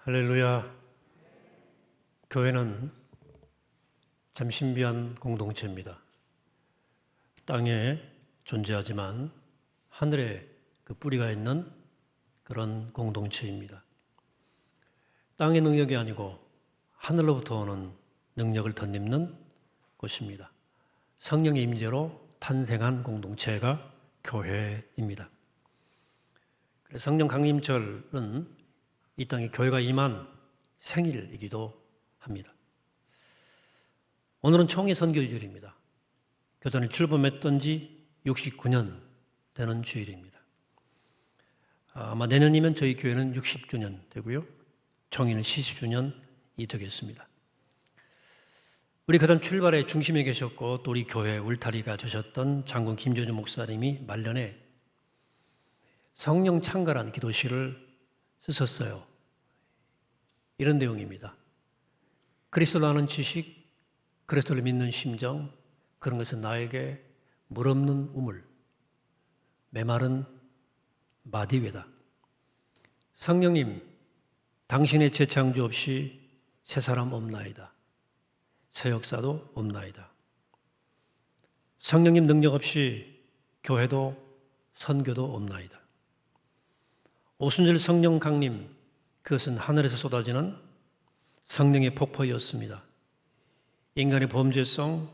할렐루야. 교회는 참 신비한 공동체입니다. 땅에 존재하지만 하늘에 그 뿌리가 있는 그런 공동체입니다. 땅의 능력이 아니고 하늘로부터 오는 능력을 덧입는 곳입니다. 성령의 임재로 탄생한 공동체가 교회입니다. 성령 강림절은 이 땅에 교회가 임한 생일이기도 합니다. 오늘은 총회 선교주일입니다. 교단이 출범했던 지 69년 되는 주일입니다. 아마 내년이면 저희 교회는 60주년 되고요. 총회는 70주년이 되겠습니다. 우리 교단 출발의 중심에 계셨고 또 우리 교회 울타리가 되셨던 장군 김조주 목사님이 말년에 성령 창가라는 기도시를 쓰셨어요. 이런 내용입니다. 그리스도를 아는 지식, 그리스도를 믿는 심정, 그런 것은 나에게 물 없는 우물, 메마른 마디외다. 성령님, 당신의 재창조 없이 새 사람 없나이다. 새 역사도 없나이다. 성령님 능력 없이 교회도 선교도 없나이다. 오순절 성령 강림, 그것은 하늘에서 쏟아지는 성령의 폭포였습니다. 인간의 범죄성,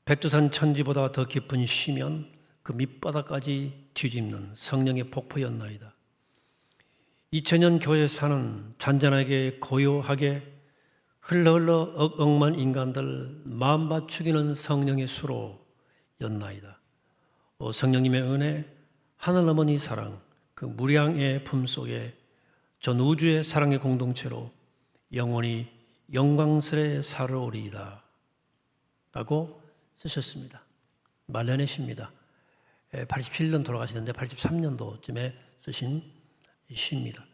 백두산 천지보다 더 깊은 심연, 그 밑바닥까지 뒤집는 성령의 폭포였나이다. 2000년 교회 사는 잔잔하게 고요하게 흘러흘러 억만 인간들 마음 받추기는 성령의 수로였나이다. 오 성령님의 은혜, 하늘어머니 사랑, 그 무량의 품속에 전 우주의 사랑의 공동체로 영원히 영광스레 살아오리이다 라고 쓰셨습니다. 말년의 시입니다. 87년 돌아가시는데 83년도쯤에 쓰신 시입니다.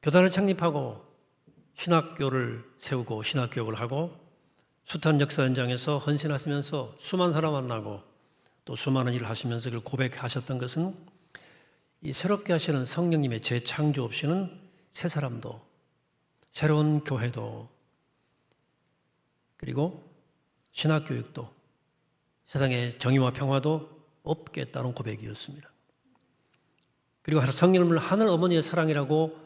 교단을 창립하고 신학교를 세우고 신학교육을 하고 숱한 역사 현장에서 헌신하시면서 수많은 사람 만나고 또 수많은 일을 하시면서 그걸 고백하셨던 것은 이 새롭게 하시는 성령님의 재창조 없이는 새 사람도 새로운 교회도 그리고 신학교육도 세상의 정의와 평화도 없겠다는 고백이었습니다. 그리고 성령님을 하늘 어머니의 사랑이라고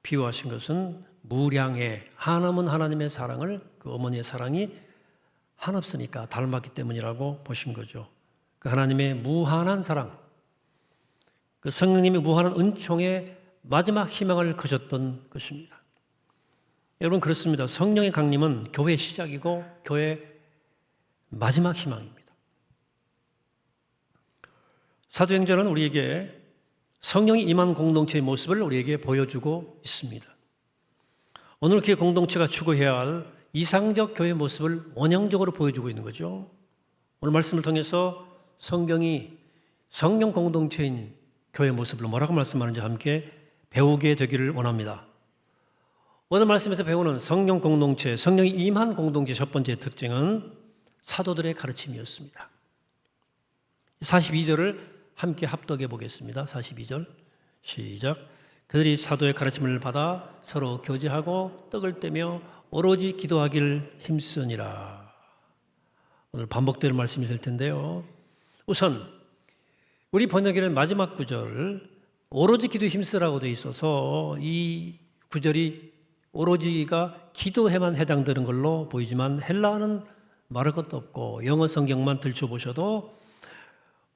비유하신 것은 무량의 한없는 하나님의 사랑을 그 어머니의 사랑이 한없으니까 닮았기 때문이라고 보신 거죠. 그 하나님의 무한한 사랑, 그 성령님의 무한한 은총에 마지막 희망을 거셨던 것입니다. 여러분 그렇습니다. 성령의 강림은 교회의 시작이고 교회의 마지막 희망입니다. 사도행전은 우리에게 성령이 임한 공동체의 모습을 우리에게 보여주고 있습니다. 오늘 그 공동체가 추구해야 할 이상적 교회의 모습을 원형적으로 보여주고 있는 거죠. 오늘 말씀을 통해서 성경이 성령 공동체인 교회의 모습을 뭐라고 말씀하는지 함께 배우게 되기를 원합니다. 오늘 말씀에서 배우는 성령 공동체, 성령이 임한 공동체 첫 번째 특징은 사도들의 가르침이었습니다. 42절을 함께 합독해 보겠습니다. 42절 시작. 그들이 사도의 가르침을 받아 서로 교제하고 떡을 떼며 오로지 기도하기를 힘쓰니라. 오늘 반복될 말씀이 될 텐데요. 우선 우리 번역에는 마지막 구절 오로지 기도 힘쓰라고 되어 있어서 이 구절이 오로지가 기도에만 해당되는 걸로 보이지만 헬라어는 말할 것도 없고 영어 성경만 들춰보셔도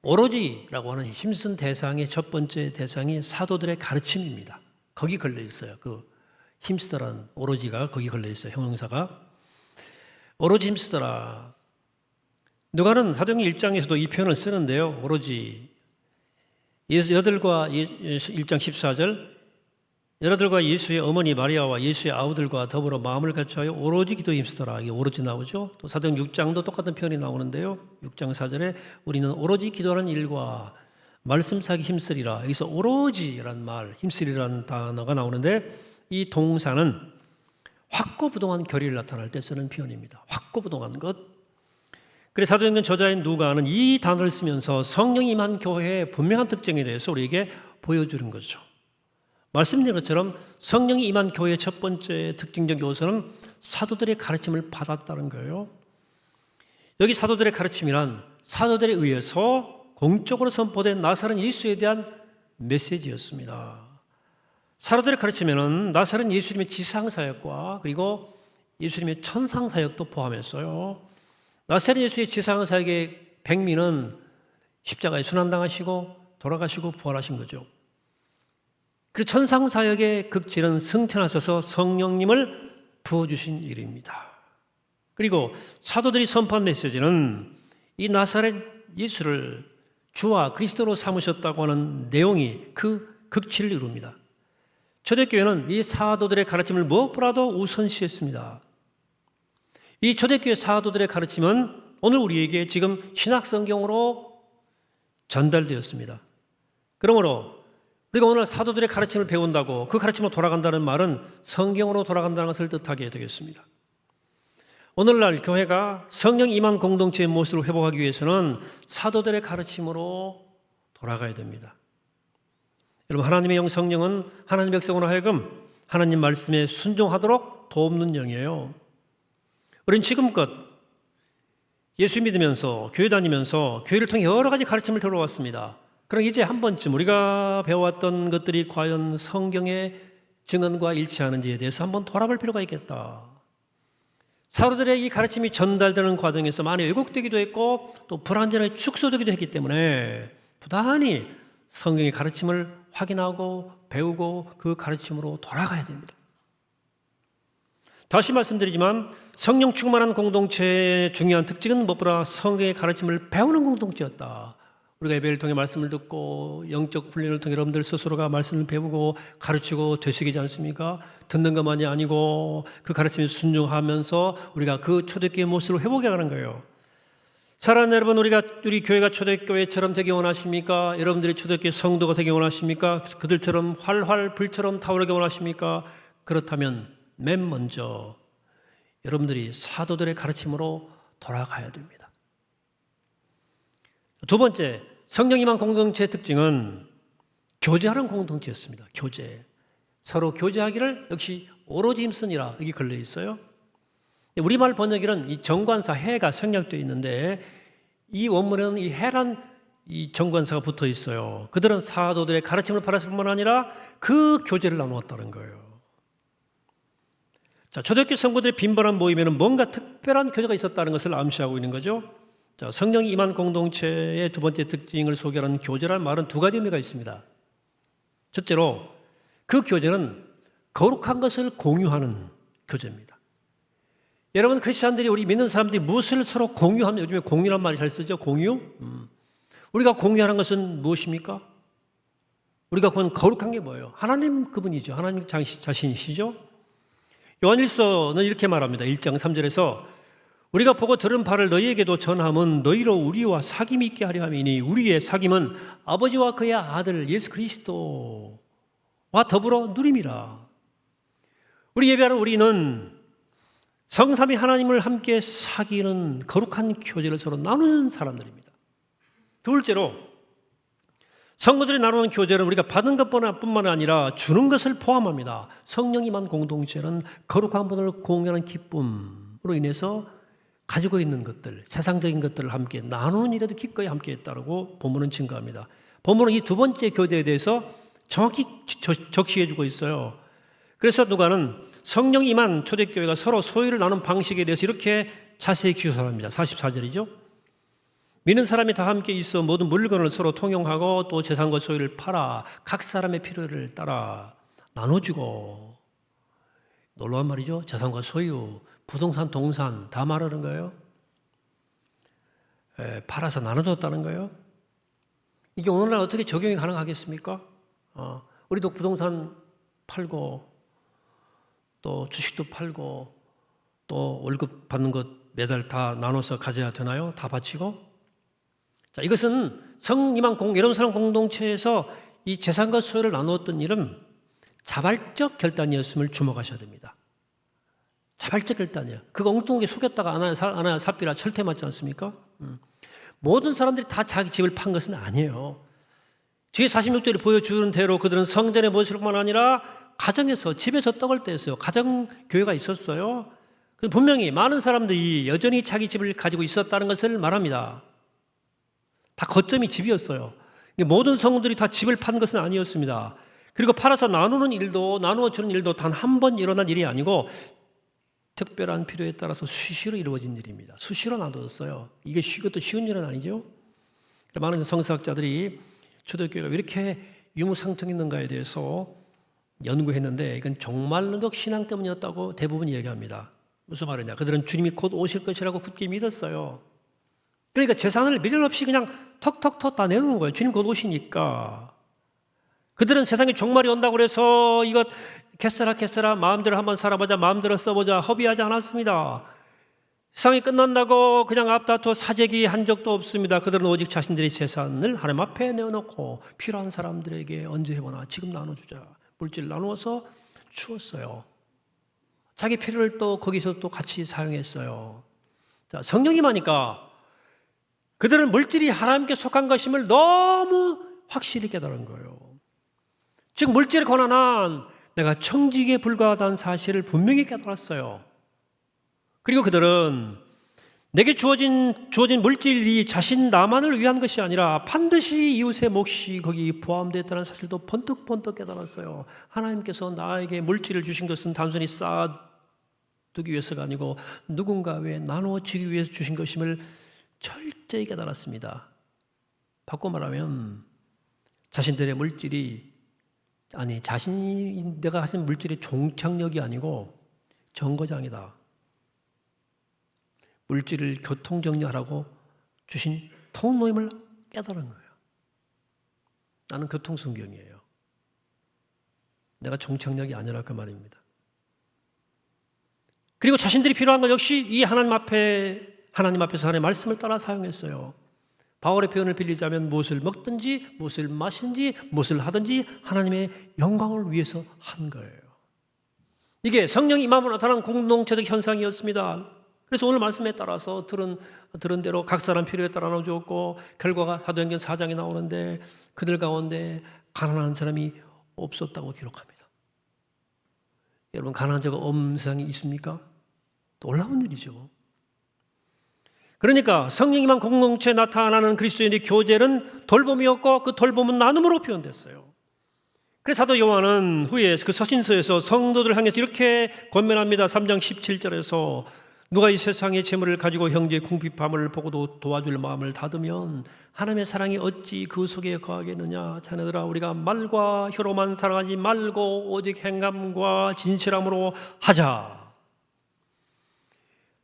오로지라고 하는 힘쓴 대상의 첫 번째 대상이 사도들의 가르침입니다. 거기 걸려 있어요. 그 힘쓰더라는 오로지가 거기 걸려 있어요. 형용사가 오로지 힘쓰더라. 누가는 사도행전 1장에서도 이 표현을 쓰는데요. 오로지 여들과 1장 14절 여러들과 예수의 어머니 마리아와 예수의 아우들과 더불어 마음을 같이하여 오로지 기도에 힘쓰더라. 이게 오로지 나오죠. 또 사도행전 6장도 똑같은 표현이 나오는데요. 6장 4절에 우리는 오로지 기도하는 일과 말씀 사기 힘쓰리라. 여기서 오로지라는 말, 힘쓰리라는 단어가 나오는데 이 동사는 확고부동한 결의를 나타낼 때 쓰는 표현입니다. 확고부동한 것. 그래서 사도행전 저자인 누가는 이 단어를 쓰면서 성령이 임한 교회의 분명한 특징에 대해서 우리에게 보여주는 거죠. 말씀드린 것처럼 성령이 임한 교회의 첫 번째 특징적 요소는 사도들의 가르침을 받았다는 거예요. 여기 사도들의 가르침이란 사도들에 의해서 공적으로 선포된 나사렛 예수에 대한 메시지였습니다. 사도들의 가르침에는 나사렛 예수님의 지상사역과 그리고 예수님의 천상사역도 포함했어요. 나사렛 예수의 지상사역의 백미는 십자가에 순환당하시고 돌아가시고 부활하신 거죠. 그 천상사역의 극질은 승천하셔서 성령님을 부어주신 일입니다. 그리고 사도들이 선포한 메시지는 이 나사렛 예수를 주와 그리스도로 삼으셨다고 하는 내용이 그 극치를 이룹니다. 초대교회는 이 사도들의 가르침을 무엇보다도 우선시했습니다. 이 초대교회 사도들의 가르침은 오늘 우리에게 지금 신약성경으로 전달되었습니다. 그러므로 우리가 오늘 사도들의 가르침을 배운다고 그 가르침으로 돌아간다는 말은 성경으로 돌아간다는 것을 뜻하게 되겠습니다. 오늘날 교회가 성령 임한 공동체의 모습을 회복하기 위해서는 사도들의 가르침으로 돌아가야 됩니다. 여러분, 하나님의 영 성령은 하나님 백성으로 하여금 하나님 말씀에 순종하도록 돕는 영이에요. 우리는 지금껏 예수 믿으면서 교회 다니면서 교회를 통해 여러 가지 가르침을 들어왔습니다. 그럼 이제 한 번쯤 우리가 배워왔던 것들이 과연 성경의 증언과 일치하는지에 대해서 한번 돌아볼 필요가 있겠다. 사도들의 이 가르침이 전달되는 과정에서 많이 왜곡되기도 했고 또 불완전하게 축소되기도 했기 때문에 부단히 성경의 가르침을 확인하고 배우고 그 가르침으로 돌아가야 됩니다. 다시 말씀드리지만 성령 충만한 공동체의 중요한 특징은 무엇보다 성경의 가르침을 배우는 공동체였다. 우리가 예배를 통해 말씀을 듣고 영적 훈련을 통해 여러분들 스스로가 말씀을 배우고 가르치고 되새기지 않습니까? 듣는 것만이 아니고 그 가르침에 순종하면서 우리가 그 초대교회의 모습을 회복해가는 거예요. 사랑하는 여러분, 우리 교회가 초대교회처럼 되기 원하십니까? 여러분들이 초대교회 성도가 되기 원하십니까? 그들처럼 활활 불처럼 타오르기 원하십니까? 그렇다면 맨 먼저 여러분들이 사도들의 가르침으로 돌아가야 됩니다. 두 번째, 성령 임한 공동체의 특징은 교제하는 공동체였습니다. 교제. 서로 교제하기를 역시 오로지 힘쓰니라 여기 걸려 있어요. 우리말 번역에는 이 정관사 해가 생략되어 있는데 이 원문에는 이 해란 이 정관사가 붙어 있어요. 그들은 사도들의 가르침을 받았을 뿐만 아니라 그 교제를 나누었다는 거예요. 자, 초대교회 성도들의 빈번한 모임에는 뭔가 특별한 교제가 있었다는 것을 암시하고 있는 거죠. 자, 성령이 임한 공동체의 두 번째 특징을 소개하는 교제라는 말은 두 가지 의미가 있습니다. 첫째로 그 교제는 거룩한 것을 공유하는 교제입니다. 여러분, 크리스찬들이 우리 믿는 사람들이 무엇을 서로 공유하면 요즘에 공유란 말이 잘 쓰죠. 공유. 우리가 공유하는 것은 무엇입니까? 우리가 본 거룩한 게 뭐예요? 하나님 그분이죠. 하나님 자신이시죠. 요한일서는 이렇게 말합니다. 1장 3절에서 우리가 보고 들은 바를 너희에게도 전함은 너희로 우리와 사귐이 있게 하려 함이니 우리의 사귐은 아버지와 그의 아들 예수 그리스도와 더불어 누림이라. 우리 예배하는 우리는 성삼위 하나님을 함께 사귀는 거룩한 교제를 서로 나누는 사람들입니다. 둘째로 성도들이 나누는 교제는 우리가 받은 것뿐만 아니라 주는 것을 포함합니다. 성령 임한 공동체는 거룩한 분을 공유하는 기쁨으로 인해서 가지고 있는 것들, 세상적인 것들을 함께 나누는 일에도 기꺼이 함께 했다고 본문은 증거합니다. 본문은 이 두 번째 교제에 대해서 정확히 적시해주고 있어요. 그래서 누가는 성령 임한 초대교회가 서로 소유를 나눈 방식에 대해서 이렇게 자세히 기술합니다. 44절이죠. 믿는 사람이 다 함께 있어 모든 물건을 서로 통용하고 또 재산과 소유를 팔아 각 사람의 필요를 따라 나눠주고. 놀라운 말이죠. 재산과 소유, 부동산, 동산 다 말하는 거예요. 팔아서 나눠줬다는 거예요. 이게 오늘날 어떻게 적용이 가능하겠습니까? 우리도 부동산 팔고 또 주식도 팔고 또 월급 받는 것 매달 다 나눠서 가져야 되나요? 다 바치고? 자, 이것은 성임한 여러분 사람 공동체에서 이 재산과 소유를 나누었던 일은 자발적 결단이었음을 주목하셔야 됩니다. 자발적 결단이에요. 그거 엉뚱하게 속였다가 아나야 삽비라 철퇴 맞지 않습니까? 모든 사람들이 다 자기 집을 판 것은 아니에요. 뒤에 46절이 보여주는 대로 그들은 성전의 모습뿐만 아니라 가정에서, 집에서 떡을 떼었어요. 가정교회가 있었어요. 분명히 많은 사람들이 여전히 자기 집을 가지고 있었다는 것을 말합니다. 다 거점이 집이었어요. 모든 성도들이 다 집을 판 것은 아니었습니다. 그리고 팔아서 나누는 일도, 나누어 주는 일도 단 한 번 일어난 일이 아니고 특별한 필요에 따라서 수시로 이루어진 일입니다. 수시로 나누었어요. 이것도 쉬운 일은 아니죠. 많은 성서학자들이 초대교회가 왜 이렇게 유무상통했는가에 대해서 연구했는데 이건 종말론적 신앙 때문이었다고 대부분 얘기합니다. 무슨 말이냐? 그들은 주님이 곧 오실 것이라고 굳게 믿었어요. 그러니까 재산을 미련 없이 그냥 턱턱턱 다 내놓는 거예요. 주님 곧 오시니까. 그들은 세상에 종말이 온다고 해서 이것 개쓰라 마음대로 한번 살아보자, 마음대로 써보자 허비하지 않았습니다. 세상이 끝난다고 그냥 앞다투어 사재기 한 적도 없습니다. 그들은 오직 자신들의 재산을 하나님 앞에 내어놓고 필요한 사람들에게 언제 해보나 지금 나눠주자. 물질 나누어서 주었어요. 자기 필요를 또 거기서 또 같이 사용했어요. 자, 성령이 임하니까 그들은 물질이 하나님께 속한 것임을 너무 확실히 깨달은 거예요. 즉 물질에 권한한 내가 청지기에 불과하다는 사실을 분명히 깨달았어요. 그리고 그들은 내게 주어진 물질이 자신 나만을 위한 것이 아니라 반드시 이웃의 몫이 거기 포함되었다는 사실도 번뜩번뜩 깨달았어요. 하나님께서 나에게 물질을 주신 것은 단순히 쌓아두기 위해서가 아니고 누군가 외에 나누어 주기 위해서 주신 것임을 철저히 깨달았습니다. 바꿔 말하면 자신들의 물질이 자신이 내가 가진 물질의 종착역이 아니고 정거장이다. 물질을 교통정리하라고 주신 통로임을 깨달은 거예요. 나는 교통순경이에요. 내가 종착역이 아니라 그 말입니다. 그리고 자신들이 필요한 것 역시 이 하나님 앞에서 하나님의 말씀을 따라 사용했어요. 바울의 표현을 빌리자면 무엇을 먹든지 무엇을 마시든지 무엇을 하든지 하나님의 영광을 위해서 한 거예요. 이게 성령이 임함으로 나타난 공동체적 현상이었습니다. 그래서 오늘 말씀에 따라서 들은 대로 각 사람 필요에 따라 나눠주었고 결과가 사도행전 4장에 나오는데 그들 가운데 가난한 사람이 없었다고 기록합니다. 여러분 가난한 자가 없는 세상이 있습니까? 놀라운 일이죠. 그러니까 성령님만 공동체에 나타나는 그리스도인의 교제는 돌봄이었고 그 돌봄은 나눔으로 표현됐어요. 그래서 사도 요한은 후에 그 서신서에서 성도들을 향해서 이렇게 권면합니다. 3장 17절에서 누가 이 세상의 재물을 가지고 형제의 궁핍함을 보고도 도와줄 마음을 닫으면 하나님의 사랑이 어찌 그 속에 거하겠느냐. 자녀들아 우리가 말과 혀로만 사랑하지 말고 오직 행함과 진실함으로 하자.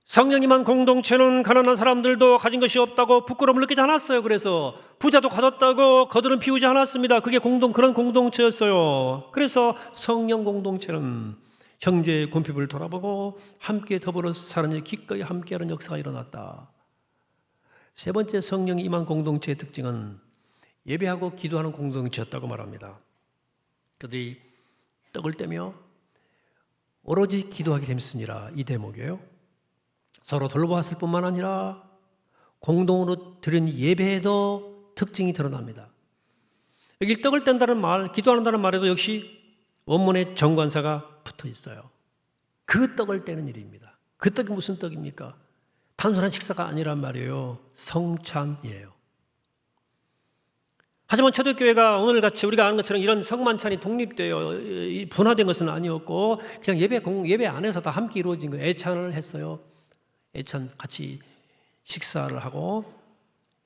성령님만 공동체는 가난한 사람들도 가진 것이 없다고 부끄러움을 느끼지 않았어요. 그래서 부자도 가졌다고 거들은 비우지 않았습니다. 그게 그런 공동체였어요. 그래서 성령 공동체는 형제의 궁핍을 돌아보고 함께 더불어 사는 일 기꺼이 함께하는 역사가 일어났다. 세 번째 성령이 임한 공동체의 특징은 예배하고 기도하는 공동체였다고 말합니다. 그들이 떡을 떼며 오로지 기도하기 힘쓰니라 이 대목이에요. 서로 돌보았을 뿐만 아니라 공동으로 드린 예배에도 특징이 드러납니다. 여기 떡을 뗀다는 말, 기도한다는 말에도 역시 원문에 정관사가 붙어 있어요. 그 떡을 떼는 일입니다. 그 떡이 무슨 떡입니까? 단순한 식사가 아니란 말이에요. 성찬이에요. 하지만 초대교회가 오늘같이 우리가 아는 것처럼 이런 성만찬이 독립되어 분화된 것은 아니었고 그냥 예배 안에서 다 함께 이루어진 거예요. 애찬을 했어요. 애찬 같이 식사를 하고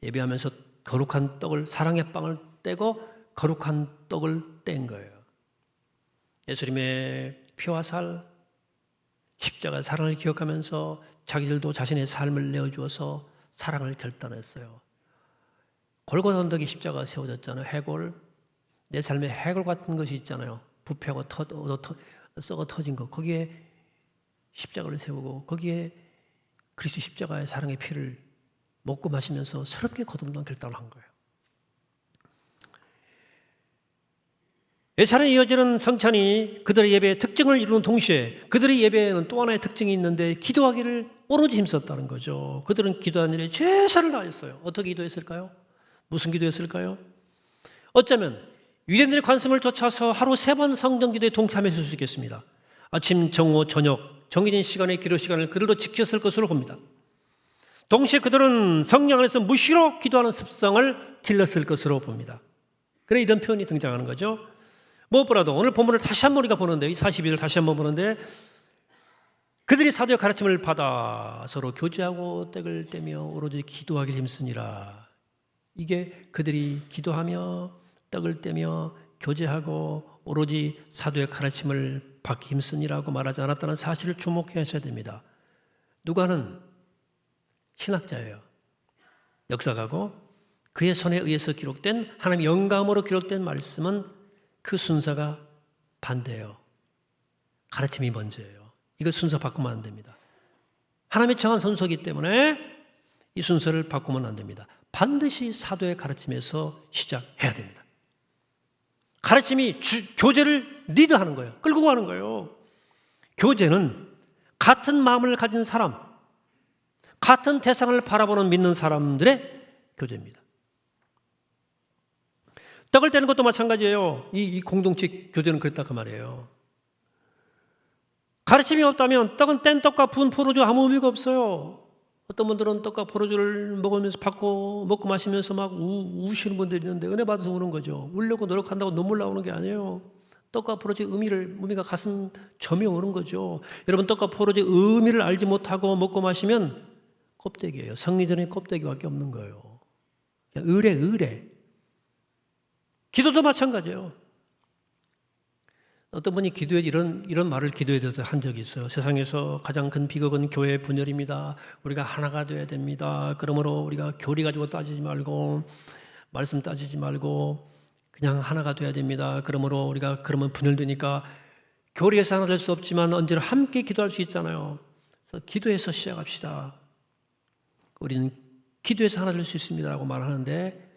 예배하면서 거룩한 떡을 사랑의 빵을 떼고 거룩한 떡을 뗀 거예요. 예수님의 피와 살 십자가 사랑을 기억하면서 자기들도 자신의 삶을 내어주어서 사랑을 결단했어요. 골고다 언덕에 십자가가 세워졌잖아요. 해골, 내 삶에 해골 같은 것이 있잖아요. 부패하고 썩어 터진 것, 거기에 십자가를 세우고 거기에 그리스도 십자가의 사랑의 피를 먹고 마시면서 새롭게 거듭난 결단을 한 거예요. 예찬에 이어지는 성찬이 그들의 예배의 특징을 이루는 동시에 그들의 예배에는 또 하나의 특징이 있는데 기도하기를 오로지 힘썼다는 거죠. 그들은 기도하는 일에 최선을 다했어요. 어떻게 기도했을까요? 무슨 기도했을까요? 어쩌면 유대인들의 관심을 쫓아서 하루 3번 성경기도에 동참했을 수 있겠습니다. 아침, 정오, 저녁 정해진 시간의 기도 시간을 그대로 지켰을 것으로 봅니다. 동시에 그들은 성령 안에서 무시로 기도하는 습성을 길렀을 것으로 봅니다. 그래 이런 표현이 등장하는 거죠. 무엇보다도 오늘 본문을 다시 한번 우리가 보는데, 이 42절 다시 한번 보는데, 그들이 사도의 가르침을 받아 서로 교제하고 떡을 떼며 오로지 기도하길 힘쓰니라. 이게 그들이 기도하며 떡을 떼며 교제하고 오로지 사도의 가르침을 받기 힘쓰니라고 말하지 않았다는 사실을 주목하셔야 됩니다. 누가는 신학자예요. 역사가고 그의 손에 의해서 기록된, 하나님의 영감으로 기록된 말씀은 그 순서가 반대예요. 가르침이 먼저예요. 이거 순서 바꾸면 안 됩니다. 하나님의 정한 순서이기 때문에 이 순서를 바꾸면 안 됩니다. 반드시 사도의 가르침에서 시작해야 됩니다. 가르침이 교제를 리드하는 거예요. 끌고 가는 거예요. 교제는 같은 마음을 가진 사람, 같은 대상을 바라보는 믿는 사람들의 교제입니다. 떡을 떼는 것도 마찬가지예요. 이 공동체 교제는 그랬다 그 말이에요. 가르침이 없다면 떡은 뗀 떡과 부은 포도주 아무 의미가 없어요. 어떤 분들은 떡과 포도주를 먹으면서 먹고 마시면서 막 우시는 분들이 있는데 은혜 받아서 우는 거죠. 울려고 노력한다고 눈물 나오는 게 아니에요. 떡과 포도주의 의미가 가슴 점이 오는 거죠. 여러분, 떡과 포도주의 의미를 알지 못하고 먹고 마시면 껍데기예요. 성리전의 껍데기밖에 없는 거예요. 그냥 의뢰. 기도도 마찬가지예요. 어떤 분이 기도에 이런 말을 기도에 대해서 한 적이 있어요. 세상에서 가장 큰 비극은 교회 분열입니다. 우리가 하나가 돼야 됩니다. 그러므로 우리가 교리 가지고 따지지 말고 말씀 따지지 말고 그냥 하나가 돼야 됩니다. 그러므로 우리가 그러면 분열되니까 교리에서 하나 될 수 없지만 언제나 함께 기도할 수 있잖아요. 그래서 기도해서 시작합시다. 우리는 기도해서 하나 될 수 있습니다라고 말하는데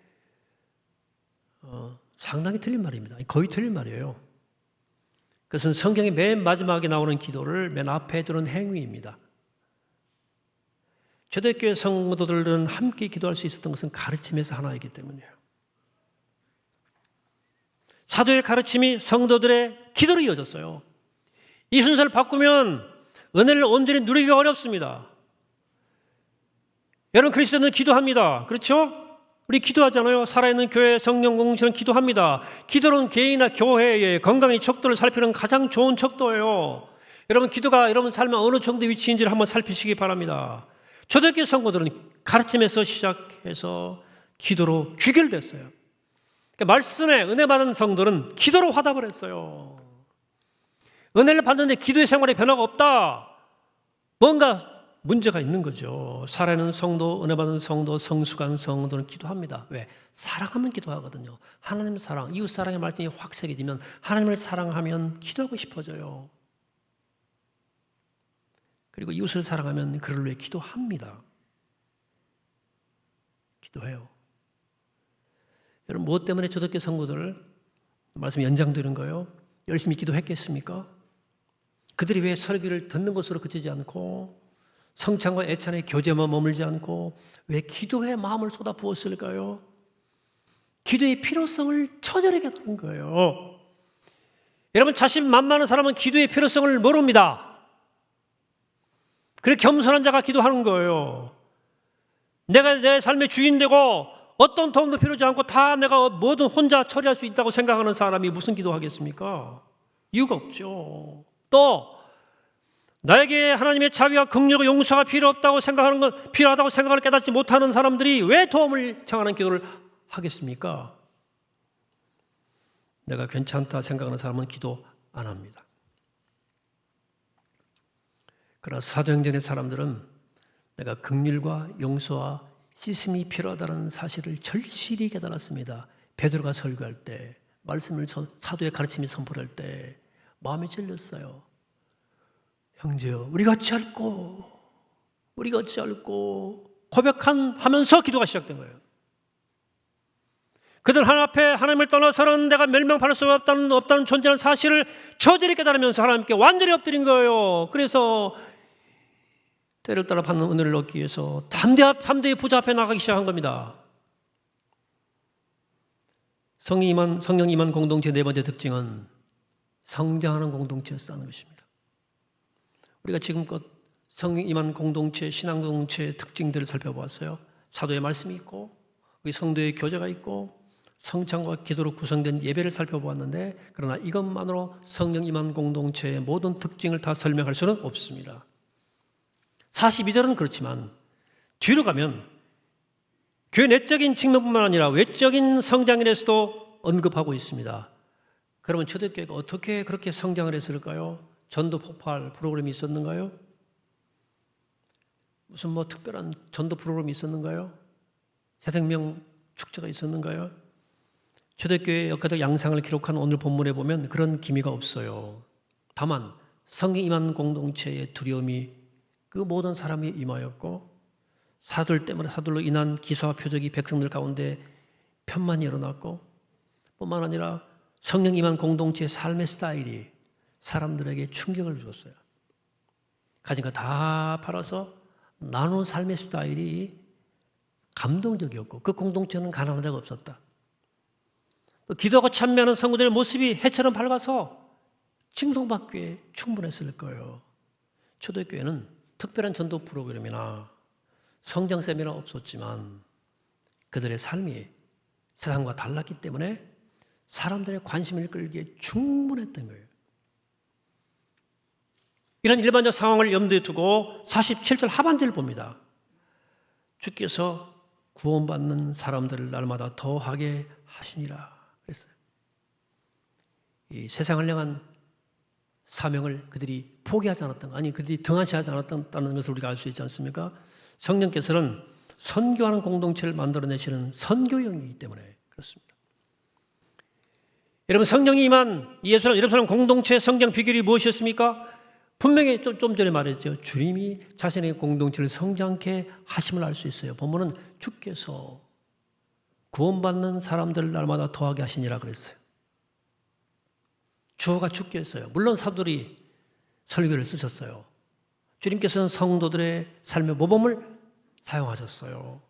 상당히 틀린 말입니다. 거의 틀린 말이에요. 그것은 성경의 맨 마지막에 나오는 기도를 맨 앞에 두는 행위입니다. 초대교회 성도들은 함께 기도할 수 있었던 것은 가르침에서 하나이기 때문이에요. 사도의 가르침이 성도들의 기도로 이어졌어요. 이 순서를 바꾸면 은혜를 온전히 누리기가 어렵습니다. 여러분, 그리스도는 기도합니다. 그렇죠? 우리 기도하잖아요. 살아있는 교회 성령 공동체는 기도합니다. 기도는 개인이나 교회의 건강의 척도를 살피는 가장 좋은 척도예요. 여러분, 기도가 여러분 삶에 어느 정도 위치인지를 한번 살피시기 바랍니다. 초대교회 성도들은 가르침에서 시작해서 기도로 귀결됐어요. 그러니까 말씀에 은혜 받은 성도는 기도로 화답을 했어요. 은혜를 받는데 기도의 생활에 변화가 없다. 뭔가 문제가 있는 거죠. 살아있는 성도, 은혜 받은 성도, 성숙한 성도는 기도합니다. 왜? 사랑하면 기도하거든요. 하나님 사랑, 이웃 사랑의 말씀이 확 새겨지면 하나님을 사랑하면 기도하고 싶어져요. 그리고 이웃을 사랑하면 그를 위해 기도합니다. 기도해요. 여러분, 무엇 때문에 초대교회 성도들 말씀이 연장되는 거예요? 열심히 기도했겠습니까? 그들이 왜 설교를 듣는 것으로 그치지 않고 성찬과 애찬의 교제만 머물지 않고 왜 기도에 마음을 쏟아 부었을까요? 기도의 필요성을 처절하게 깨달은 거예요. 여러분, 자신만만한 사람은 기도의 필요성을 모릅니다. 그래 겸손한 자가 기도하는 거예요. 내가 내 삶의 주인 되고 어떤 도움도 필요하지 않고 다 내가 뭐든 혼자 처리할 수 있다고 생각하는 사람이 무슨 기도하겠습니까? 이유가 없죠. 또 나에게 하나님의 자비와 긍휼과 용서가 필요하다고 생각을 깨닫지 못하는 사람들이 왜 도움을 청하는 기도를 하겠습니까? 내가 괜찮다 생각하는 사람은 기도 안 합니다. 그러나 사도행전의 사람들은 내가 긍휼과 용서와 씻음이 필요하다는 사실을 절실히 깨달았습니다. 베드로가 설교할 때, 말씀을 사도의 가르침이 선포할 때 마음이 찔렸어요. 형제여, 우리 같이 앓고 고백하면서 기도가 시작된 거예요. 그들 하나님 앞에 하나님을 떠나서는 내가 멸망받을 수 없다는 존재라는 사실을 저절히 깨달으면서 하나님께 완전히 엎드린 거예요. 그래서 때를 따라 받는 은혜를 얻기 위해서 담대히 보좌 앞에 나가기 시작한 겁니다. 성령 임한 공동체 네 번째 특징은 성장하는 공동체였다는 것입니다. 우리가 지금껏 성령 임한 공동체, 신앙 공동체의 특징들을 살펴보았어요. 사도의 말씀이 있고 우리 성도의 교제가 있고 성찬과 기도로 구성된 예배를 살펴보았는데, 그러나 이것만으로 성령 임한 공동체의 모든 특징을 다 설명할 수는 없습니다. 42절은 그렇지만 뒤로 가면 교회 내적인 측면뿐만 아니라 외적인 성장에 대해서도 언급하고 있습니다. 그러면 초대교회가 어떻게 그렇게 성장을 했을까요? 전도 폭발 프로그램이 있었는가요? 무슨 특별한 전도 프로그램이 있었는가요? 새생명 축제가 있었는가요? 초대교회의 역사적 양상을 기록한 오늘 본문에 보면 그런 기미가 없어요. 다만 성령 임한 공동체의 두려움이 그 모든 사람이 임하였고, 사도들 때문에 사도들로 인한 기사와 표적이 백성들 가운데 편만이 일어났고, 뿐만 아니라 성령 임한 공동체의 삶의 스타일이 사람들에게 충격을 주었어요. 가진 거 다 팔아서 나누는 삶의 스타일이 감동적이었고, 그 공동체는 가난한 데가 없었다. 또 기도하고 참여하는 성도들의 모습이 해처럼 밝아서 칭송받기에 충분했을 거예요. 초대교회는 특별한 전도 프로그램이나 성장 세미나 없었지만 그들의 삶이 세상과 달랐기 때문에 사람들의 관심을 끌기에 충분했던 거예요. 이런 일반적 상황을 염두에 두고 47절 하반절을 봅니다. 주께서 구원받는 사람들을 날마다 더하게 하시니라 그랬어요. 이 세상을 향한 사명을 그들이 포기하지 않았던 거, 아니 그들이 등한시하지 않았다는 것을 우리가 알 수 있지 않습니까? 성령께서는 선교하는 공동체를 만들어내시는 선교형이기 때문에 그렇습니다. 여러분, 성령이 임한 예루살렘 공동체의 성장 비결이 무엇이었습니까? 분명히 좀 전에 말했죠. 주님이 자신의 공동체를 성장케 하심을 알 수 있어요. 본문은 주께서 구원받는 사람들을 날마다 더하게 하시니라 그랬어요. 주어가 주께서요. 물론 사도들이 설교를 쓰셨어요. 주님께서는 성도들의 삶의 모범을 사용하셨어요.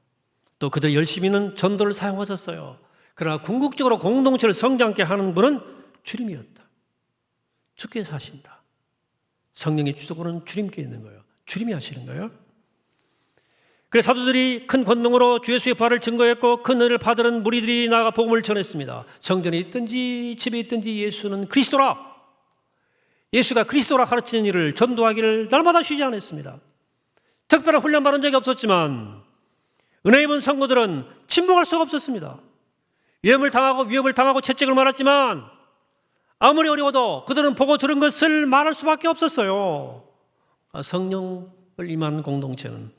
또 그들 열심히는 전도를 사용하셨어요. 그러나 궁극적으로 공동체를 성장케 하는 분은 주님이었다. 주께서 하신다. 성령의 주도권은 주님께 있는 거예요. 주님이 하시는 거예요. 그래서 사도들이 큰 권능으로 주 예수의 부활을 증거했고 큰 은혜를 받은 무리들이 나아가 복음을 전했습니다. 성전에 있든지 집에 있든지 예수는 그리스도라. 예수가 그리스도라 가르치는 일을 전도하기를 날마다 쉬지 않았습니다. 특별한 훈련 받은 적이 없었지만 은혜 입은 성도들은 침묵할 수가 없었습니다. 위험을 당하고 채찍을 맞았지만 아무리 어려워도 그들은 보고 들은 것을 말할 수밖에 없었어요. 성령을 임한 공동체는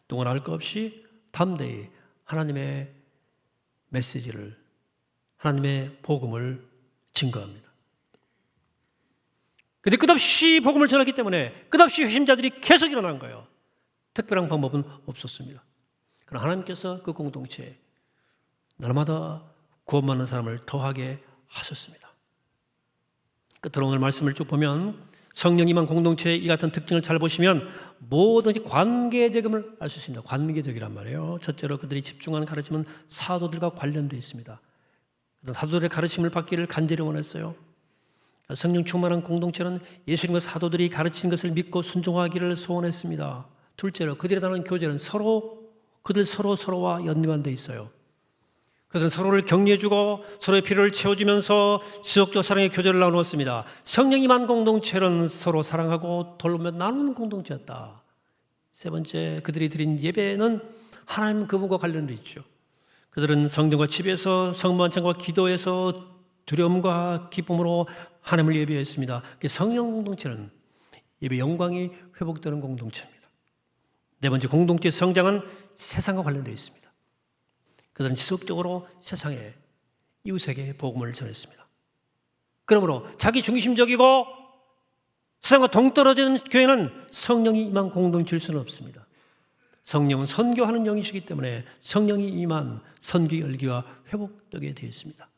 누구나 할 것 없이 담대히 하나님의 메시지를, 하나님의 복음을 증거합니다. 그런데 끝없이 복음을 전했기 때문에 끝없이 회심자들이 계속 일어난 거예요. 특별한 방법은 없었습니다. 그러나 하나님께서 그 공동체에 날마다 구원받는 사람을 더하게 하셨습니다. 끝으로 오늘 말씀을 쭉 보면 성령 임한 공동체의 이 같은 특징을 잘 보시면 뭐든지 관계적임을 알 수 있습니다. 관계적이란 말이에요. 첫째로 그들이 집중하는 가르침은 사도들과 관련되어 있습니다. 사도들의 가르침을 받기를 간절히 원했어요. 성령 충만한 공동체는 예수님과 사도들이 가르친 것을 믿고 순종하기를 소원했습니다. 둘째로 그들에 대한 교제는 그들 서로와 연관되어 있어요. 그들은 서로를 격려해주고 서로의 필요를 채워주면서 지속적 사랑의 교제를 나누었습니다. 성령 임한 공동체는 서로 사랑하고 돌보며 나누는 공동체였다. 세 번째, 그들이 드린 예배는 하나님 그분과 관련돼 있죠. 그들은 성전과 집에서 성만찬과 기도에서 두려움과 기쁨으로 하나님을 예배했습니다. 성령 공동체는 예배 영광이 회복되는 공동체입니다. 네 번째, 공동체의 성장은 세상과 관련되어 있습니다. 그들은 지속적으로 세상에 이웃에게 복음을 전했습니다. 그러므로 자기 중심적이고 세상과 동떨어진 교회는 성령이 임한 공동체일 수는 없습니다. 성령은 선교하는 영이시기 때문에 성령이 임한 선교 열기가 회복되게 되어 있습니다.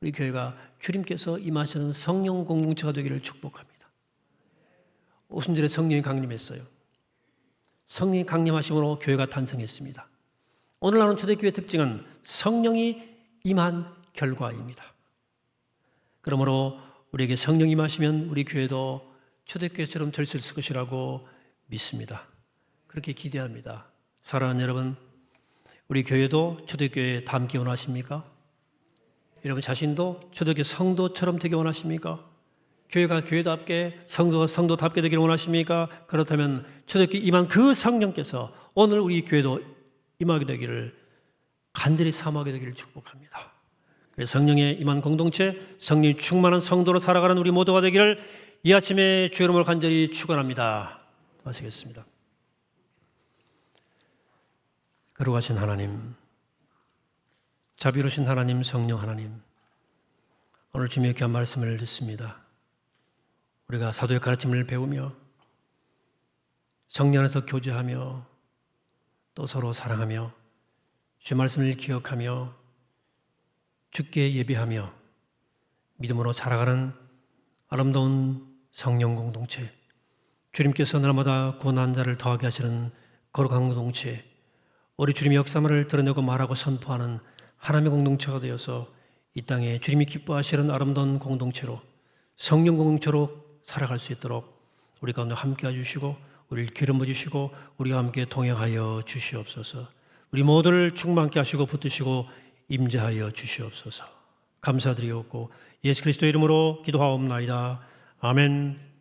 우리 교회가 주님께서 임하시는 성령 공동체가 되기를 축복합니다. 오순절에 성령이 강림했어요. 성령이 강림하심으로 교회가 탄생했습니다. 오늘 나눈 초대교회 특징은 성령이 임한 결과입니다. 그러므로 우리에게 성령이 임하시면 우리 교회도 초대교회처럼 될 수 있을 것이라고 믿습니다. 그렇게 기대합니다. 사랑하는 여러분, 우리 교회도 초대교회에 담기 원하십니까? 여러분 자신도 초대교회 성도처럼 되기 원하십니까? 교회가 교회답게, 성도가 성도답게 되기를 원하십니까? 그렇다면 초대교회 임한 그 성령께서 오늘 우리 교회도 임하게 되기를 간절히 사모하게 되기를 축복합니다. 그래서 성령의 임한 공동체, 성령이 충만한 성도로 살아가는 우리 모두가 되기를 이 아침에 주의 이름으로 간절히 축원합니다. 하시겠습니다. 거룩하신 하나님, 자비로우신 하나님, 성령 하나님, 오늘 주님의 귀한 말씀을 듣습니다. 우리가 사도의 가르침을 배우며 성령 안에서 교제하며 또 서로 사랑하며 주의 말씀을 기억하며 주께 예배하며 믿음으로 살아가는 아름다운 성령 공동체, 주님께서 날마다 구원한 자를 더하게 하시는 거룩한 공동체, 우리 주님의 역사를 드러내고 말하고 선포하는 하나님의 공동체가 되어서 이 땅에 주님이 기뻐하시는 아름다운 공동체로, 성령 공동체로 살아갈 수 있도록 우리 가운데 함께 해주시고 우리를 기름 부으시고 우리와 함께 동행하여 주시옵소서. 우리 모두를 충만케 하시고 붙드시고 임재하여 주시옵소서. 감사드리옵고 예수 그리스도의 이름으로 기도하옵나이다. 아멘.